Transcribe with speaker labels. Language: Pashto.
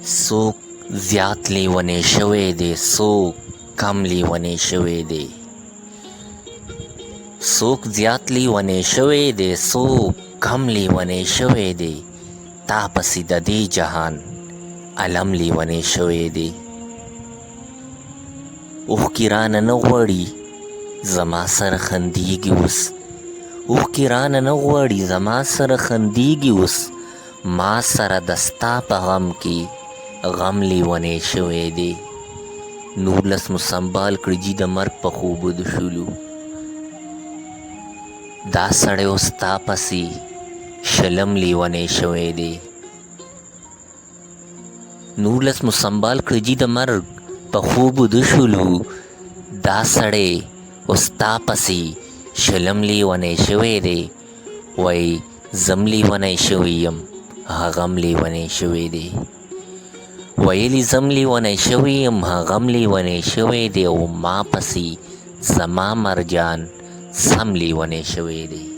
Speaker 1: څوک زیات لیونی شوی دی، څوک کم لیونی شوی دی. څوک زیات لیونی شوی دی، څوک کم لیونی شوی دی. تا پسې د دې جهان علم لیونی شوی دی. اوښکې رانه نه غواړي زما سره خندېږي اوس، اوښکې رانه نه غواړي زما سره خندېږي اوس. ما سره د ستا په غم کې غم لیونی شوی دی. 19 مو سنبال کړي جي د مرګ په خوبو د شولو. دا سړی اوس تا پسې شلم لیونی شوی دی. 19 مو سنبال کړي جي د مرګ په خوبو د شولو. دا سړی اوس تا پسې شلم لیونی شوی دی. وای زم لیونی شوی یم، هغم لیونی شوی دی. ویلی زم لیونی شوی یم، هغم لیونی شوی دی. او ما پسې زما مرجان سم لیونی شوی دی.